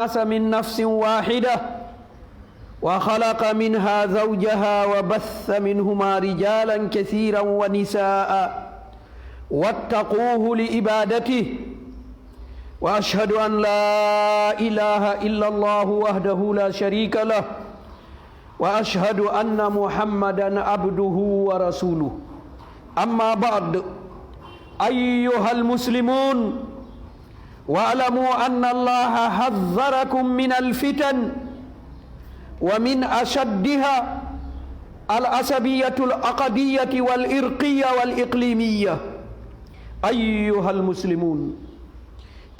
الناس من نفس واحدة وخلق منها زوجها وبث منهما رجالا كثيرا ونساء واتقوه لعبادته وأشهد أن لا إله إلا الله وحده لا شريك له وأشهد أن محمدا عبده ورسوله. أما بعد، أيها المسلمون، واعلموا أن الله حذركم من الفتن، ومن أشدها العصبية العقدية والإرقية والإقليمية. أيها المسلمون،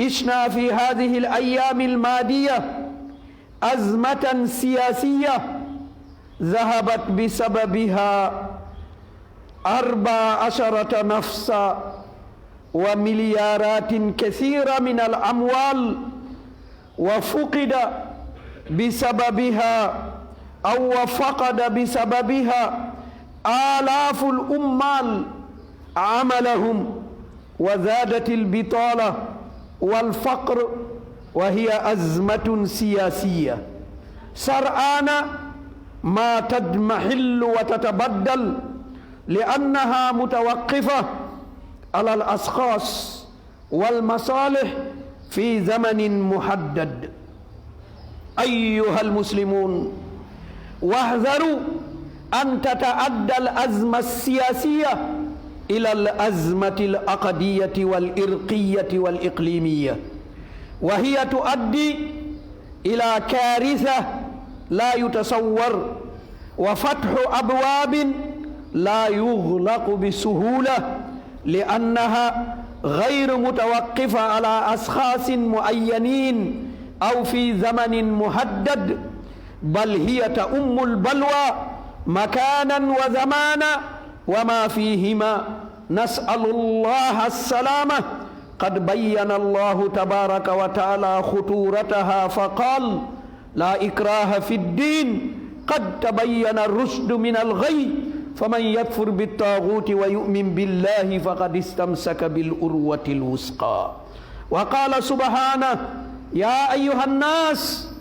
عشنا في هذه الأيام الماضية أزمة سياسية ذهبت بسببها 14 نفسا ومليارات كثيرة من الأموال، وفقد بسببها أو فقد بسببها آلاف الأمال عملهم، وزادت البطالة والفقر، وهي أزمة سياسية سرعان ما تضمحل وتتبدل، لأنها متوقفة على الأشخاص والمصالح في زمن محدد. أيها المسلمون، واحذروا أن تتعدى الأزمة السياسية إلى الأزمة العقدية والإرقية والإقليمية، وهي تؤدي إلى كارثة لا يتصور، وفتح أبواب لا يغلق بسهولة، لأنها غير متوقفة على أشخاص معينين أو في زمن محدد، بل هي تؤم البلوى مكانا وزمانا وما فيهما. نسأل الله السلامة. قد بين الله تبارك وتعالى خطورتها فقال: لا إكراه في الدين، قد تبين الرشد من الغي، فمن يكفر بالطاغوت ويؤمن بالله فقد استمسك بالعروة الوثقى. وقال سبحانه: يا أيها الناس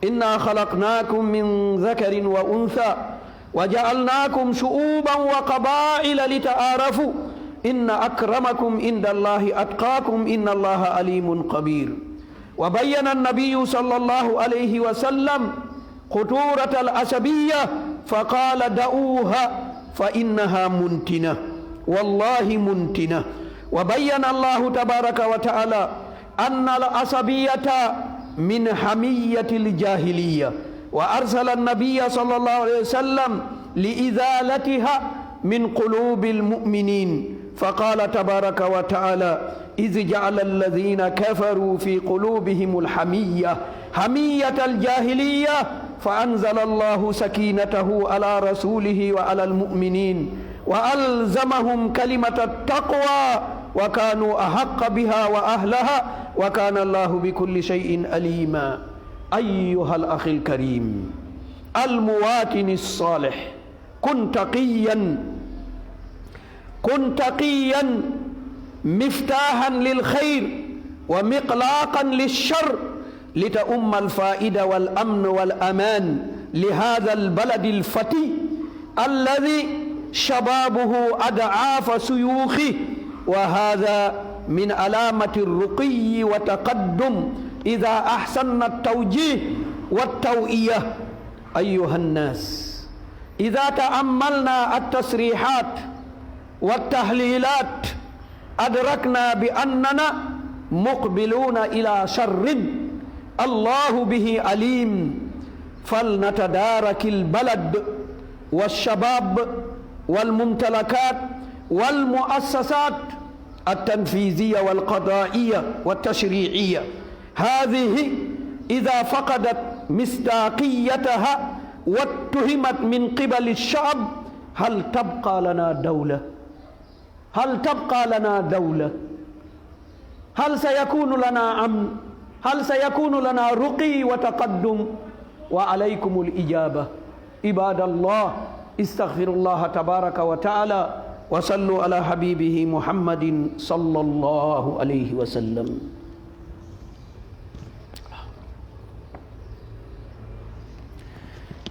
إنا خلقناكم من ذكر وأنثى وجعلناكم شعوبا وقبائل لتعارفوا إن أكرمكم عند الله أتقاكم إن الله عليم خبير. وبين النبي صلى الله عليه وسلم خطورة العصبية فقال: دعوها فإنها منتنة، والله منتنة. وبين الله تبارك وتعالى أن العصبية من حمية الجاهلية، وأرسل النبي صلى الله عليه وسلم لإزالتها من قلوب المؤمنين، فقال تبارك وتعالى: إذ جعل الذين كفروا في قلوبهم الحمية حمية الجاهلية فأنزل الله سكينته على رسوله وعلى المؤمنين وألزمهم كلمة التقوى وكانوا أحق بها وأهلها وكان الله بكل شيء عليما. أيها الأخ الكريم المواطن الصالح، كن تقيا مفتاحا للخير ومقلاقا للشر، لتؤم الفائدة والأمن والأمان لهذا البلد الفتي الذي شبابه أضعاف شيوخه، وهذا من علامة الرقي والتقدم إذا أحسن التوجيه والتوعية. أيها الناس، إذا تأملنا التصريحات والتحليلات أدركنا بأننا مقبلون إلى شر الله به عليم، فلنتدارك البلد والشباب والممتلكات والمؤسسات التنفيذية والقضائية والتشريعية. هذه إذا فقدت مصداقيتها واتهمت من قبل الشعب، هل تبقى لنا دولة؟ هل سيكون لنا أمن؟ هل سيكون لنا رقي وتقدم؟ وعليكم الإجابة. عباد الله، استغفروا الله تبارك وتعالى وصلوا على حبيبه محمد صلى الله عليه وسلم.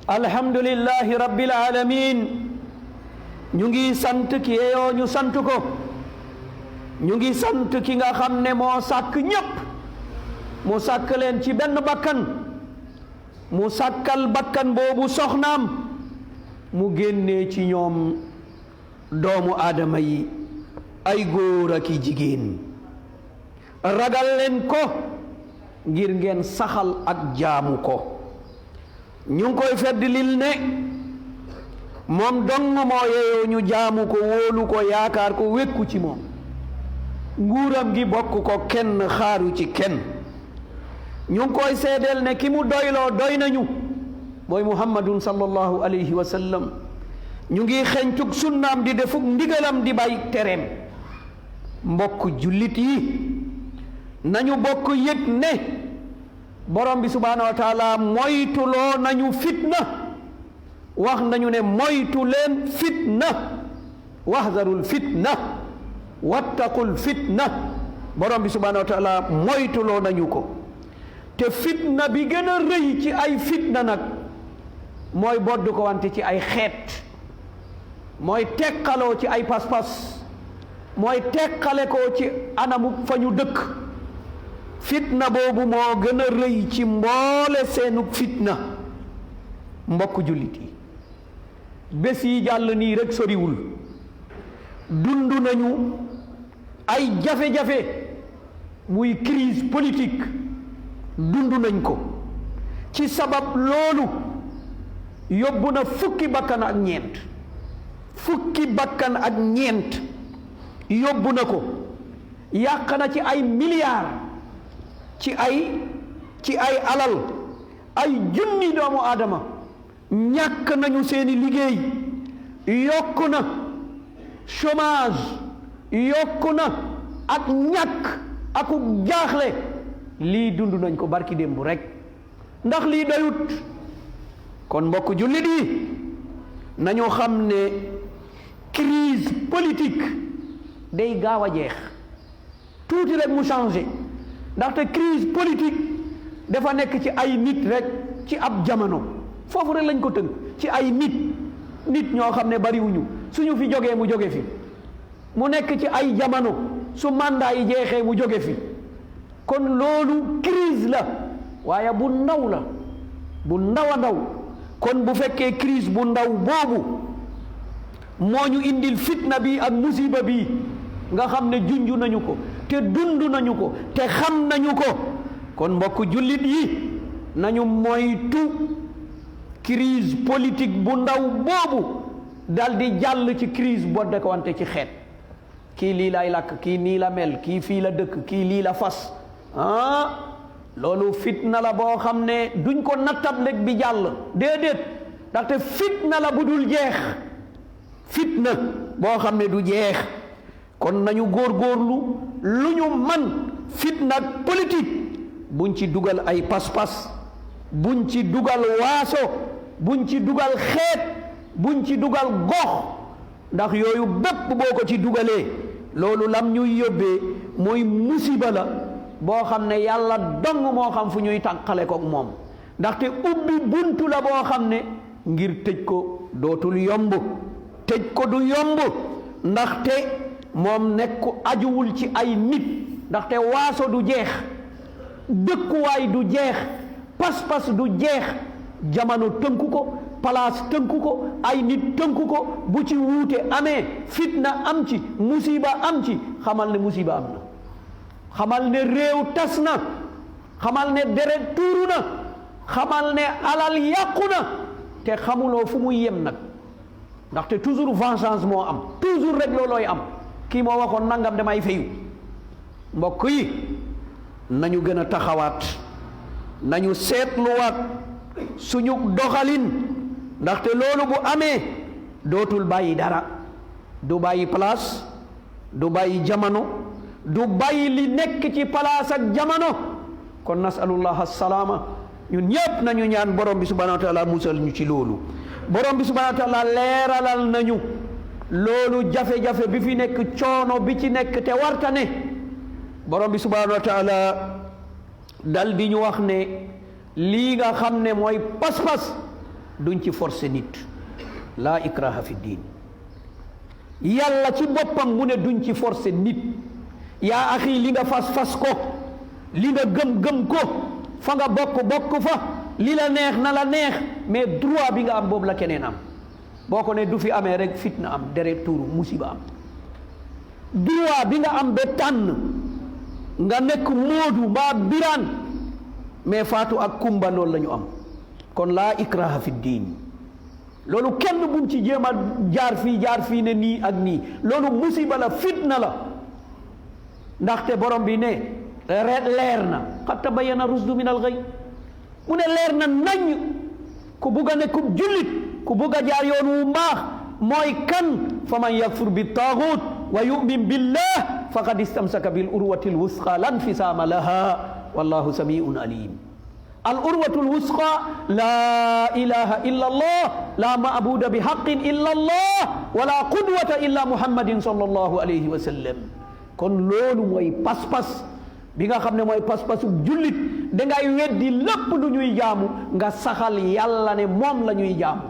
alhamdulillahi rabbil alamin ñu ngi sant ki yeyoo ñu sant ko ñu ngi sant ki nga xam ne moo sàkk ñépp mu sàkk leen ci benn bakkan mu sàkkal bakkan boobu soxnaam mu génnee ci ñoom doomu aadama yi ay góor ak i jigéen ragal leen ko ngir ngeen saxal ak jaamu ko ñu ngi koy feddlil ne moom dong moo yeyoo ñu jaamu ko wóolu ko yaakaar ko wékku ci moom nguuram gi bokk ko kenn xaaru ci kenn ñu ngi koy seedeel ne ki mu doyloo doy nañu mooy muhammadun sallallahu alayhi wa sallam ñu ngi xeñtug sunnaam di defuk ndigalam di bay tereem mbokk jullit yi nañu bokk yëg ne borom bi subhaanahu wa taala moytuloo nañu fitna wax nañu ne moytu leen fitna wahzarul fitna wattaqul fitna borom bi subhaanahu wa taala moytuloo nañu ko te fitna bi gën a rëy ci ay fitna nag mooy bodd ko wante ci ay xeet mooy tekkaloo ci ay pas-pas mooy tekkale ko ci anamu fa ñu dëkk fitna boobu moo gën a rëy ci mboole seenu fitna mbokk jullit yi bés yi jàll nii rek soriwul dund nañu ay jafe-jafe muy crise politique dund nañ ko ci sabab loolu yóbbu na fukki bakkan ak ñeent yóbbu na ko yàq na ci ay milliards ci ay alal ay junni doomu aadama ñàkk nañu seeni liggéey yokku na chômage yokku na ak ñàkk aku jaaxle lii dund nañ ko barki démb rek ndax lii doyut kon mbokk jullit yi nañu xam ne crise politique day gaaw a jeex tuuti rek mu changé ndaxte crise politique dafa nekk ci ay nit rek ci ab jamono foofu rek lañ ko tënk ci ay nit ñoo xam ne bariwuñu suñu fi jógee mu jóge fi mu nekk ci ay jamono su mandat yi jeexee mu jóge fi kon loolu crise la waaye bu ndaw la bu ndaw a ndaw kon bu fekkee crise bu ndaw boobu moo ñu indil fitna bi ak musiba bi nga xam ne junju nañu ko te dund nañu ko te xam nañu ko kon mbokk jullit yi nañu moytu crise politique bu ndaw boobu dal di jàll ci crise bodde ko wante ci xeet kii lii lay lakk kii nii la mel kii fii la dëkk kii lii la fas loolu fitna la boo xam ne duñ ko nattab bi jàll déedéet ndaxte fitna la bu dul jeex fitna boo xam ne du jeex kon nañu góorgóorlu lu ñu man fitna politique buñ ci dugal ay pas-pas buñ ci dugal waaso buñ ci dugal xeet buñ ci dugal gox ndax yooyu bépp boo ko ci dugalee loolu lam ñuy yóbbee mooy musiba la boo xam ne yàlla dong moo xam fu ñuy tànqale kook moom ndaxte ubbi buntu la boo xam ne ngir tëj ko dootul yomb tëj ko du yomb ndaxte moom nekku ajuwul ci ay nit ndaxte waaso du jeex dëkkuwaay du jeex pas-pas du jeex jamono tënku ko place tënku ko ay nit tënku ko bu ci wuute amee fitna am ci musiba am ci xamal ne musiba am na xamal ne réew tas na xamal ne deret tuuru na xamal ne alal yàqu na te xamuloo fu muy yem nag ndaxte toujours vengeance moo am toujours rek loolooy am kii moo waxoon nangam damay fayu mbokk yi nañu gën a taxawaat nañu seetluwaat suñu doxalin ndaxte loolu bu amee dootul bàyyi dara du bàyyi place du bàyyi jamono du bàyyi li nekk ci place ak jamono kon nasalullah assalaama ñun ñépp nañu ñaan borom bi subhanahu wa taala musal ñu ci loolu borom bi subhanahu wa taala leeralal nañu loolu jafe-jafe bi fi nekk coono bi ci nekk te warta ne borom bi subhanahu wa taala dal di ñu wax ne lii nga xam ne mooy pas-pas duñ ci forcer nit laa ikraha fi diin yàlla ci boppam mu ne duñ ci forcer nit yaa axi li nga fas ko li nga gëm ko fa nga bokk fa li la neex na la neex mais droit bi nga am boobu la keneen am boo ko ne du fi amee rek fitna am deret tuuru musiba am droit bi nga am ba tànn nga nekk moodu mbaa biraan mais faatu ak kumba loolu la ñu am kon laa ikraha fi diin loolu kenn buñ ci jéem a jaar fii ne nii ak nii loolu musiba la fitna la ndaxte borom bi ne leer na qad tabayyana rusdu min al ghayy mu ne leer na nañ ku bugg a nekkub jullit ku bugg a jaar yoon wu mbaax mooy kan fa man yakfur bi taagut wa yu'min billah faqad istamsaka bil urwati al wusqa lan fisaama laha wallahu samiun alim al urwatu al wusqa la ilaha illa allah la maabuda bi haqqin illa allah wala qudwata illa muhammadin sallallahu alayhi wa sallam kon loolu mooy pas-pas bi nga xam ne mooy pas-pasu jullit dangay weddi lépp lu ñuy jaamu nga saxal yàlla ne moom la ñuy jaamu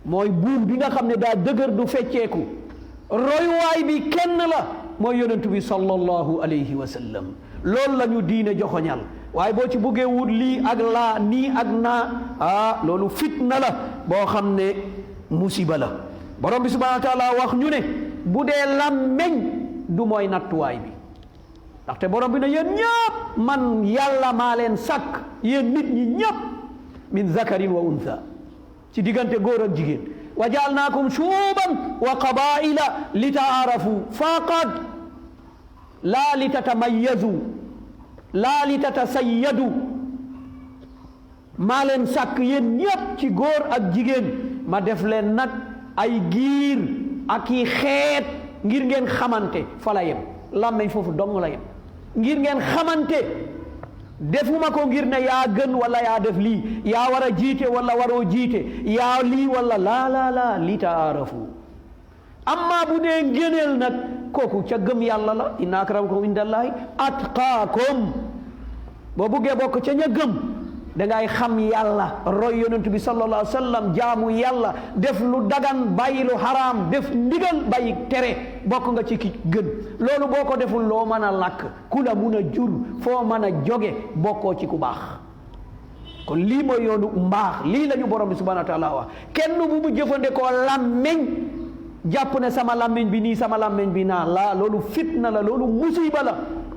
mooy buum bi nga xam ne daa dëgër du fecceeku royuwaay bi kenn la mooy yonentu bi sallallahu alayhi wa sallam loolu la ñu diine joxoñal waaye boo ci buggee wut lii ak laa nii ak naa loolu fitna la boo xam ne musiba la borom bi subhanahu wa taala wax ñu ne bu dee làmmeñ du mooy nattuwaay bi ndaxte borom bi ne yéen ñëpp man yàlla maa leen sàkk yéen nit ñi ñëpp min zakarin wa untha ci diggante góor ak jigéen wa jaalnaakum shuuban wa qabaila li taarafu faqad laa li tatamayazu laa li tatasayyadu maa leen sàkk yéen ñëpp ci góor ak jigéen ma def leen nag ay giir ak i xeet ngir ngeen xamante fa la yem làmmeñ foofu dong la yem ngir ngeen xamante defuma ko ngir ne yaa gën wala yaa def lii yaa war a jiite wala waroo jiite yaa lii wala laa li taarafu amma bu dee ngëneel nag kooku ca gëm yàlla la inna akramakum indallahi atqaakum boo buggee bokk ca ña gëm dangay xam yàlla roy yonent bi sallallahu alayhi wa sallam jaamu yàlla def lu dagan bàyyi lu haram def ndigal bàyyi tere bokk nga ci ki gën loolu boo ko deful loo mën a làkk ku la mun a jur foo mën a joge bokkoo ci ku baax kon lii mooy yoonu mbaax lii la ñu borom bi subhanahu wa taala wax kenn bu mu jëfandikoo làmmeñ jàpp ne sama làmmeñ bi nii sama làmmeñ bi naa la loolu fitna la loolu musiba la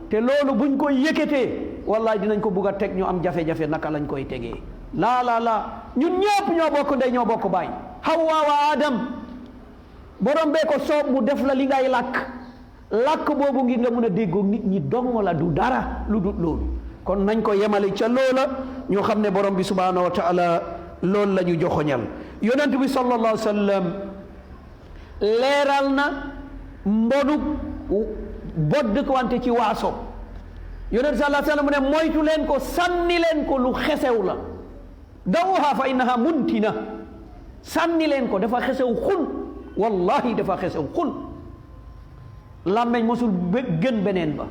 te loolu buñ koy yëkkatee wallahi dinañ ko bugg a teg ñu am jafe-jafe naka lañ koy tegee laa ñun ñëpp ñoo bokk ndey ñoo bokk baay Hawa wa Adam borom bee ko soob mu def la li ngay làkk boobu ngir nga mun a déggoo nit ñi dong la du dara lu dul loolu kon nañ ko yemale ca loola ñu xam ne borom bi subhanahu wa taala loolu la ñu joxoñal yonent bi sallallahu alayhi wa sallam leeral na mbonu bodd ko wante ci waaso yonent sallallahu alayhi wa sallam mu ne moytu leen ko sànni leen ko lu xesew la dawuha fa innaha muntina sànni leen ko dafa xesew xun wallahi dafa xesew xun làmmeñ mosul gën beneen ba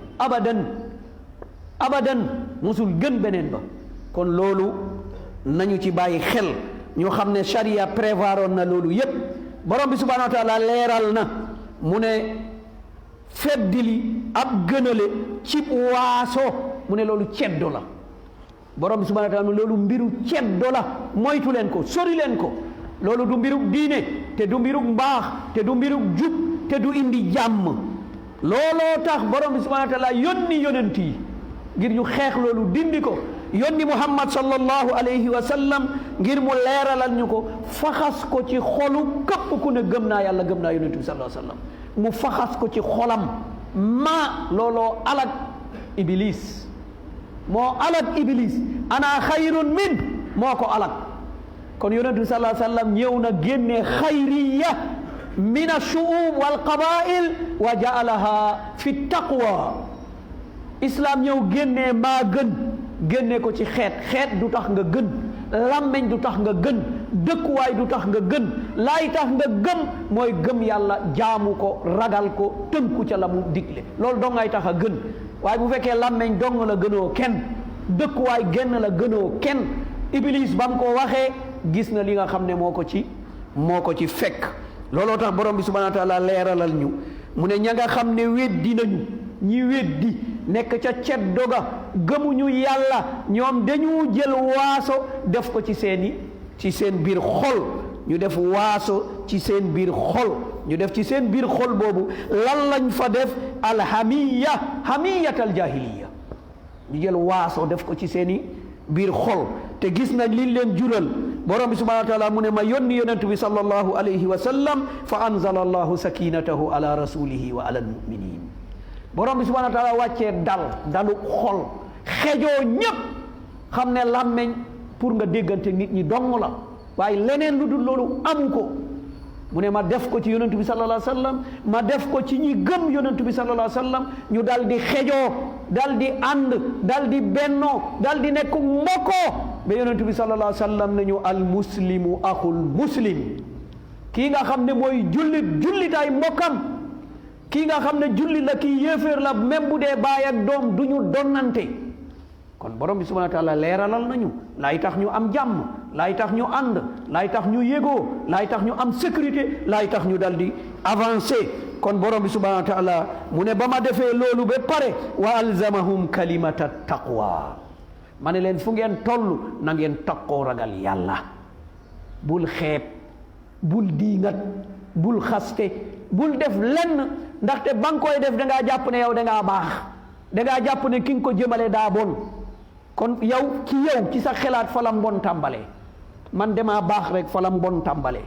abadan mosul gën beneen ba kon loolu nañu ci bàyyi xel ñu xam ne sharia prévoiroon na loolu yépp borom bi subhanahu wa taala leeral na mu ne feddili ab gënale cib waaso mu ne loolu ceddo la borom bi subhanahu wa taala loolu mbiru ceddo la moytu leen ko sori leen ko loolu du mbirug diine te du mbirug mbaax te du mbirug jub te du indi jàmm looloo tax borom bi subhanahu wa taala yónni yonent yi ngir ñu xeex loolu dindi ko yónni Muhammad sallallahu alayhi wa sallam ngir mu leeralal ñu ko faxas ko ci xolu képp ku ne gëm naa yàlla gëm naa yonent bi sallallahu alayhi wa sallam mu faxas ko ci xolam looloo alak iblis moo alak iblis ana xayrun min moo ko alak kon yonent bi sallallahu alayhi wa sallam ñëw na génne xayriya min ashu'ub wal qabail wa jaalaha fi taqwa islam ñëw génnee maa gën génne ko ci xeet du tax nga gën làmmeñ du tax nga gën dëkkuwaay du tax nga gën laay tax nga gëm mooy gëm yàlla jaamu ko ragal ko tënku ca la mu digle loolu dong ngay tax a gën waaye bu fekkee làmmeñ dong la gënoo kenn dëkkuwaay genn la gënoo kenn iblis ba mu ko waxee gis na li nga xam ne moo ko ci fekk. looloo tax borom bi subhanahu wa taala leeralal ñu mu ne ña nga xam ne weddi nañu ñi weddi nekk ca ceddo ga gëmuñu yàlla ñoom dañu jël waaso def ko ci seen biir xol. ñu def waaso ci seen biir xol ñu def ci seen biir xol boobu lan lañ fa def hamiyatal jahiliya. ñu jël waaso def ko ci seeni biir xol te gis nañ liñ leen jural. borom bi subhanahu wa taala mu ne ma yónni yonent bi sallallahu alayhi wa sallam fa anzala allahu sakinatahu ala rasulihi wa ala almuminin. borom bi subhanahu wa taala wàccee dalu xol xejoo ñépp xam ne làmmeñ pour nga déggante nit ñi dong la waaye leneen lu dul loolu amu ko. mu ne ma def ko ci yonent bi sallallahu alayhi wa sallam ma def ko ci ñi gëm yonent bi sallallahu alayhi wa sallam ñu dal di xejoo dal di ànd dal di bennoo dal di nekk mbokkoo ba yonent bi sallallahu alayhi wa sallam nañu al muslimu axul muslim. kii nga xam ne mooy jullit ay mbokkam. kii nga xam ne jullit la kii yéeféer la même bu dee baay ak doom du ñu donnante. kon borom bi subhanahu wa taala leeralal nañu laay tax ñu am jàmm laay tax ñu ànd laay tax ñu yégoo laay tax ñu am sécurité laay tax ñu dal di avancer. kon borom bi subhanahu wa taala mu ne ba ma defee loolu ba pare wa alzamahum kalimata taqwa. ma ne leen fu ngeen toll na ngeen takkoo ragal yàlla. bul xeeb bul diingat bul xaste bul def lenn ndaxte ba nga koy def da ngaa jàpp ne yow da ngaa baax da ngaa jàpp ne ki nga ko jëmale daa bon. kon yow ci sa xelaat fa la mbon tàmbalee man demaa baax rek fa la mbon tàmbalee.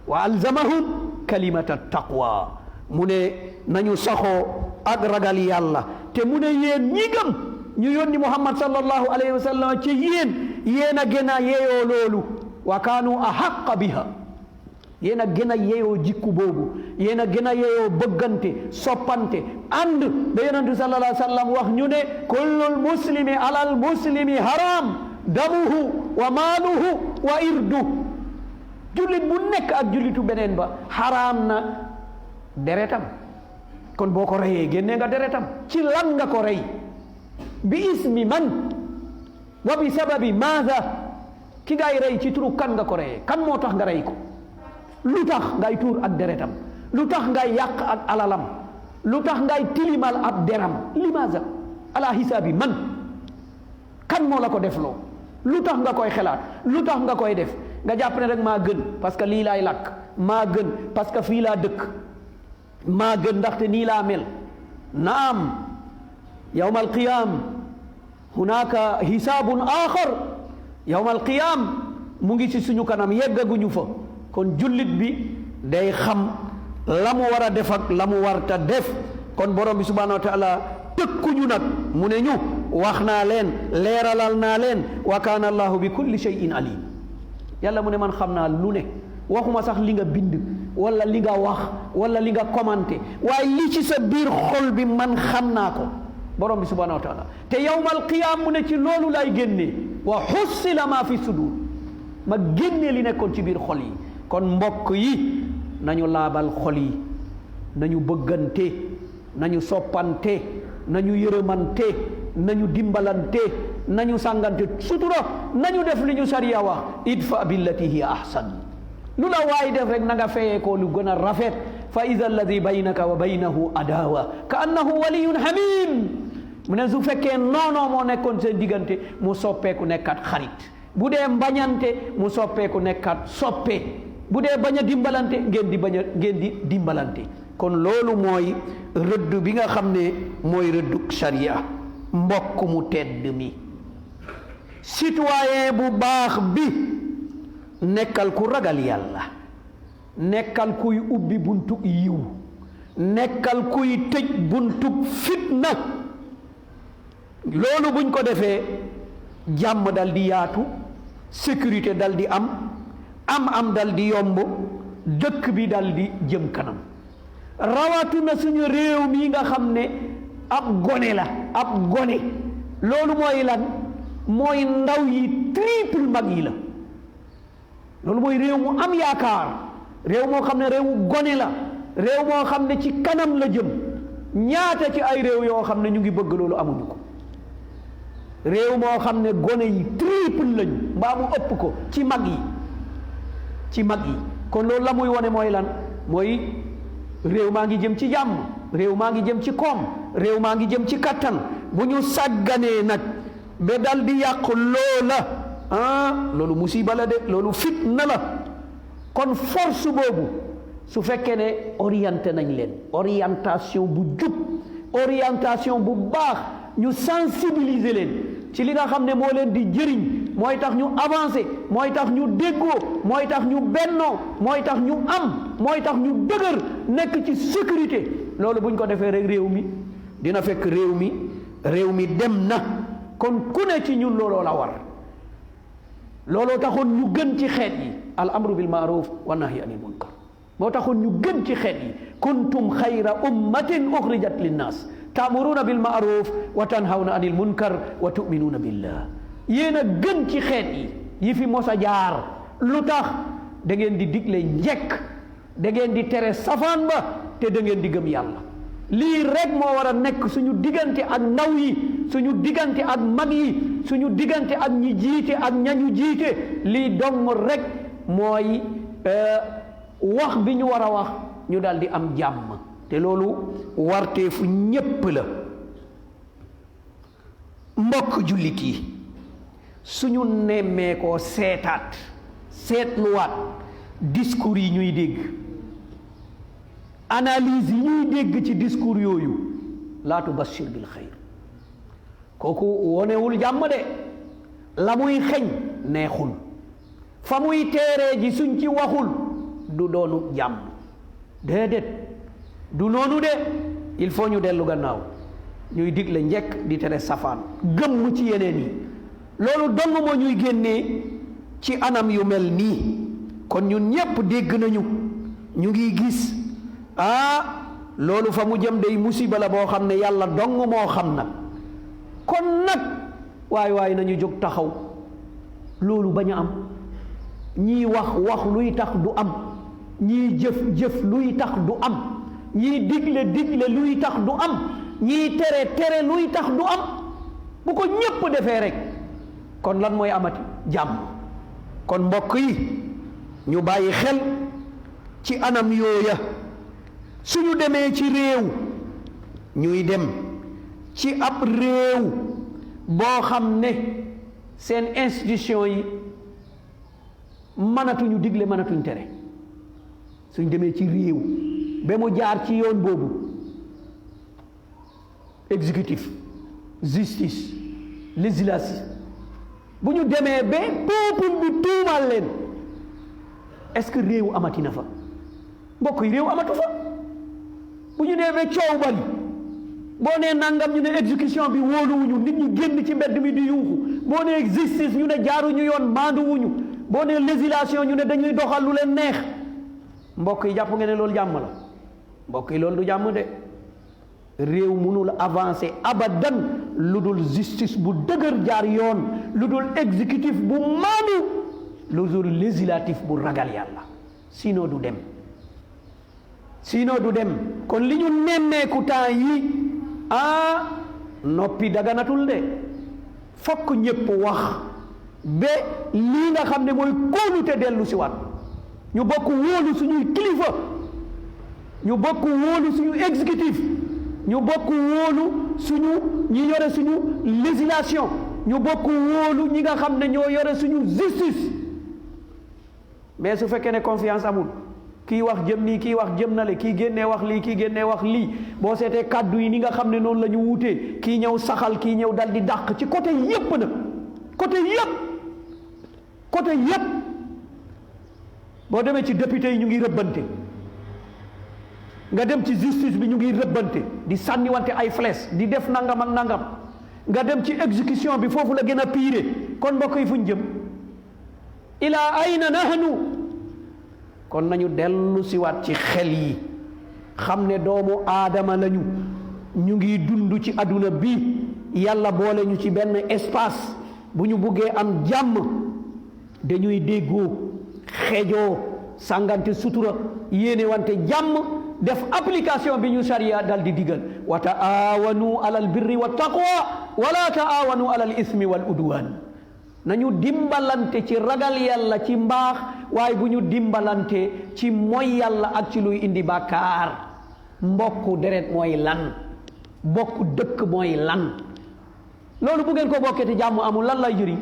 wa alzamahum kalimata taqwa mu ne nañu saxoo ak ragal yàlla te mu ne yéen ñi gëm ñu yónni Muhammad sallallahu alayhi wa sallam ci yéen a gën a yeyoo loolu. wa kaanu ahaqqa biha yéen a gën a yeyoo jikku boobu yéen a gën a yeyoo bëggante soppante ànd ba yonent bi sallallahu alayhi wa sallam wax ñu ne kullul muslimi alal muslimi haram damuhu wa maaluhu wa irdu. jullit bu nekk ak jullitu beneen ba haram na deretam. kon boo ko reyee génnee nga deretam. ci lan nga ko rey bi ismi man wa bi sababi maada. ki ngay rey ci turu kan nga ko reyee kan moo tax nga rey ko. lu tax ngay tuur ak deretam lu tax ngay yàq ak alalam lu tax ngay tilimal ab deram limaza ala hisaabi man kan moo la ko def loo lu tax nga koy xelaat lu tax nga koy def nga jàpp ne rek maa gën parce que lii laay làkk maa gën parce que fii laa dëkk maa gën ndaxte nii laa mel. naam yawma alqiyam hunaka hisaabun axar yawma alqiyam mu ngi ci suñu kanam yeggaguñu fa. kon jullit bi day xam la mu war a def ak la mu warta def. kon borom bi subhanahu wa taala tëkkuñu nag mu ne ñu wax naa leen leeralal naa leen wa kaana allahu bi kulli shay'in alim. yàlla mu ne man xam naa lu ne waxuma sax li nga bind wala li nga wax wala li nga commenté waaye li ci sa biir xol bi man xam naa ko borom bi subhanahu wa taala. te yawmal qiyaam mu ne ci loolu lay génnee wa xussila ma fi sudur ma génnee li nekkoon ci biir xol yi. kon mbokk yi nañu laabal xol yi nañu bëggante nañu soppante nañu yërëmante nañu dimbalante nañu sàngante sutura nañu def li ñu sariya wax idfa billati hiya ahsan. lu la waay def rek na nga feyee ko lu gën a rafet. fa ida alladi baynaka wa baynahu adawa ka annahu waliyun hamim. mu ne su fekkee noonoo moo nekkoon seen diggante mu soppeeku nekkat xarit. bu dee mbañante mu soppeeku nekkat soppe. bu dee bañ a dimbalante ngeen di dimbalante. kon loolu mooy rëdd bi nga xam ne mooy rëdduk sharia. mbokk mu tedd mi citoyen bu baax bi nekkal ku ragal yàlla nekkal kuy ubbi buntug yiw nekkal kuy tëj buntug fitna. loolu buñ ko defee jàmm dal di yaatu sécurité dal di am dal di yomb dëkk bi dal di jëm kanam. rawatu na suñu réew mi nga xam ne ab gone la ab gone. loolu mooy lan mooy ndaw yi triple mag yi la. loolu mooy réew mu am yaakaar réew moo xam ne réewu gone la réew moo xam ne ci kanam la jëm. ñaata ci ay réew yoo xam ne ñu ngi bëgg loolu amuñu ko. réew moo xam ne gone yi triple lañu mbaa mu ëpp ko ci mag yi ci mag yi. kon loolu la muy wone mooy lan mooy réew maa ngi jëm ci jàmm, réew maa ngi jëm ci koom, réew maa ngi jëm ci kattan. bu ñu sàgganee nag ba dal di yàq loola loolu musiba la de, loolu fitna la. kon force boobu su fekkee ne orienté nañ leen orientation bu jub, orientation bu baax, ñu sensibiliser leen ci li nga xam ne moo leen di jëriñ, mooy tax ñu avancer, mooy tax ñu déggoo, mooy tax ñu bennoo, mooy tax ñu am, mooy tax ñu dëgër nekk ci sécurité. loolu buñ ko defee rek réew mi dina fekk réew mi dem na. kon ku ne ci ñun looloo la war. looloo taxoon ñu gën ci xeet yi al amru bil maaruf wa nahyi anil munkar, moo taxoon ñu gën ci xeet yi. kuntum xayra ummatin uxrijat linnaas taamuruna bil maaruf wa tanhawna anil munkar wa tuminuuna billah. yéen a gën ci xeet yi fi mos a jaar. lu tax? da ngeen di digle njekk, da ngeen di tere safaan ba, te da ngeen di gëm yàlla. lii rek moo war a nekk suñu diggante ak ndaw yi, suñu diggante ak mag yi, suñu diggante ak ñi jiite ak ñañu jiite. lii dong rek mooy wax bi ñu war a wax ñu daal di am jàmm. te loolu warteefu ñépp la. mbokk jullit yi, suñu nemmeekoo seetluwaat discours yi ñuy dégg, analyse yi ñuy dégg ci discours yooyu, laa tubashir bil xayr. kooku wonewul jàmm de. la muy xeñ neexul, fa muy teeree ji suñ ci waxul du doonu jàmm. déedéet, du noonu de. il faut ñu dellu gannaaw, ñuy digle njekk di tere safaan, gëmm ci yeneen yi. loolu dong moo ñuy génnee ci anam yu mel nii. kon ñun ñépp dégg nañu, ñu ngi gis loolu fa mu jëm day musiba la boo xam ne yàlla dong moo xam nag. kon nag waay nañu jóg taxaw loolu bañ a am. ñii wax luy tax du am, ñii jëf luy tax du am, ñii digle luy tax du am, ñii tere luy tax du am. bu ko ñépp defee rek kon lan mooy amati? jàmm. kon mbokk yi ñu bàyyi xel ci anam yooya. suñu demee ci réew, ñuy dem ci ab réew boo xam ne seen institution yi mënatuñu digle, mënatuñ tere. suñ demee ci réew ba mu jaar ci yoon boobu, exécutif, justice, législative, bu ñu demee ba peuple bi tuumal leen, est-ce que réew amati na fa? mbokk yi, réew amatu fa. bu ñu nee ba coow bari, boo nee nangam ñu ne exécution bi wóoluwuñu, nit ñi génn ci mbedd mi di yuuxu. boo nee justice ñu ne jaaruñu yoon, maanduwuñu. boo nee législation ñu ne dañuy doxal lu leen neex. mbokk yi, jàpp nga ne loolu jàmm la? mbokk yi, loolu du jàmm de. réew mënul avancer abadan lu dul justice bu dëgër jaar yoon, lu dul exécutif bu maandu, lu dul législatif bu ragal yàlla. sinon du dem. kon li ñu nemmeeku temps yi noppi daganatul de. fokk ñépp wax ba lii nga xam ne mooy kóolute dellu si waat. ñu bokk wóolu suñuy kilifa, ñu bokk wóolu suñu exécutif, ñu bokk wóolu suñu ñi yore suñu législation, ñu bokk wóolu ñi nga xam ne ñoo yore suñu justice. mais su fekkee ne confiance amul, kii wax jëm nii, kii wax jëm na le, kii génnee wax lii, kii génnee wax lii, boo seetee kàddu yi ni nga xam ne noonu la ñu wuutee, kii ñëw saxal, kii ñëw dal di dàq ci côté yépp nag. côté yépp boo demee ci député yi ñu ngi rëbbante, nga dem ci justice bi ñu ngi rëbbante, di sànniwante ay flèche, di def nangam ak nangam. nga dem ci exécution bi, foofu la gën a pire. kon mbokk yi, fuñ jëm? ilaa ayna nahnu? kon nañu dellu siwaat ci xel yi, xam ne doomu aadama lañu, ñu ngi dund ci àdduna bi. yàlla boole ñu ci benn espace. bu ñu buggee am jàmm, dañuy déggoo, xejoo, sàngante sutura, yéene wante jàmm, def application bi ñu sariya dal di digal. wa taawanu alal birri wa taqwa wala taawanu alal ismi wal udwan. nañu dimbalante ci ragal yàlla ci mbaax waaye bu ñu dimbalante ci mooy yàlla ak ci luy indi bàkkaar. mbokku deret mooy lan, bokku dëkk mooy lan, loolu bu ngeen ko bokkee te jàmm amul lan lay jëriñ.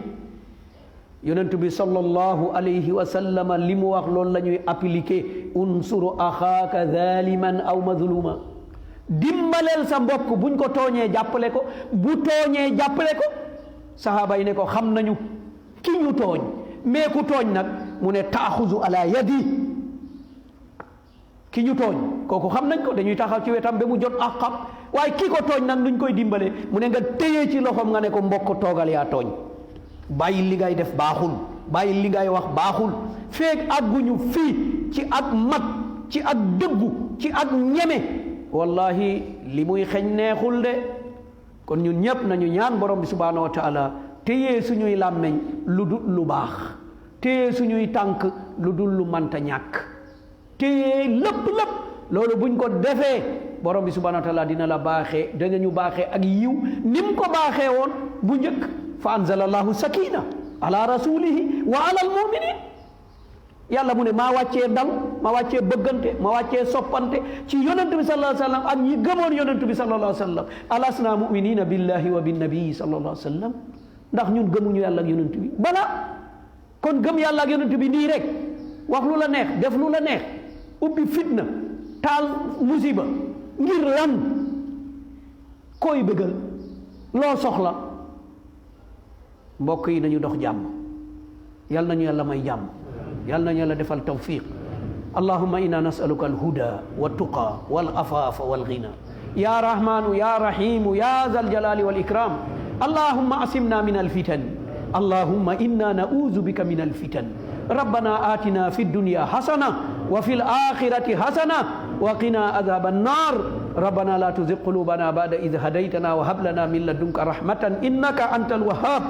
yonent bi sallallahu alayhi wa sallam li mu wax loolu la ñuy appliqué. unsuru axaaka zaliman aw mazluma, dimbaleel sa mbokk buñ ko tooñee jàppale ko, bu tooñee jàppale ko. sahaaba yi ne ko xam nañu ki ñu tooñ, mais ku tooñ nag mu ne taaxuzu ala yadi, ki ñu tooñ kooku xam nañ ko, dañuy taxaw ci wetam ba mu jot àqam. waaye ki ko tooñ nag nuñ koy dimbale mu ne nga téye ci loxoom nga ne ko mbokk toogal yaa tooñ, bàyyi li ngay def baaxul, bàyyi li ngay wax baaxul. feeg àgguñu fii ci ak mat, ci ak dëggu, ci ak ñeme, wallahi li muy xeñ neexul de. kon ñun ñëpp nañu ñaan borom bi subhanahu wa taala téye suñuy làmmeñ lu dul lu baax, téye suñuy tànk lu dul lu manta ñàkk, téye lépp loolu buñ ko defee borom bi subhanahu wa taala dina la baaxee, danga ñu baaxee ak yiw ni mu ko baaxee woon bu njëkk. fa anzalallahu sakina ala rasulihi wa ala almuminin. yàlla mu ne maa wàccee dal, ma wàccee bëggante, ma wàccee soppante ci yonent bi sallallahu alayhi wa sallam ak ñi gëmoon yonent bi sallallahu alayhi wa sallam. alasna muminina billahi wa binnabii sallallahu alayhi wa sallam. ndax ñun gëmuñu yàlla ak yonent bi? bala kon gëm yàlla ak yonent bi nii rek wax lu la neex, def lu la neex, ubbi fitna, taal musiba ngir lan? koy bëggal, loo soxla. mbokk yi nañu dox jàmm, yal nañu yàlla may jàmm, yal nañu yàlla defal tawfiq. allahumma inna nasaluka alhuda waltuqa walafafa walghina ya rahmanu ya rahimu ya zal jalali wal ikram. allahumma asimna min alfitan, allahumma inna nauzu bika min alfitan. rabbana atina fi dunya hasana wa fil akhirati hasana wa qina adhaban nar. rabbana la tuzigh qulubana ba'da idh hadaytana wa hab lana min ladunka rahmatan innaka antal wahhab.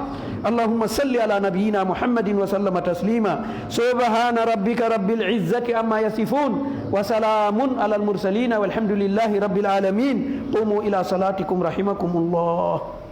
allahumma salli ala nabiyyina muhammadin wa sallama taslima. subhana rabbika rabbil izzati amma yasifun wa salamun ala al mursalin walhamdulillahi rabbil alamin. qumu ila salatikum rahimakumullah.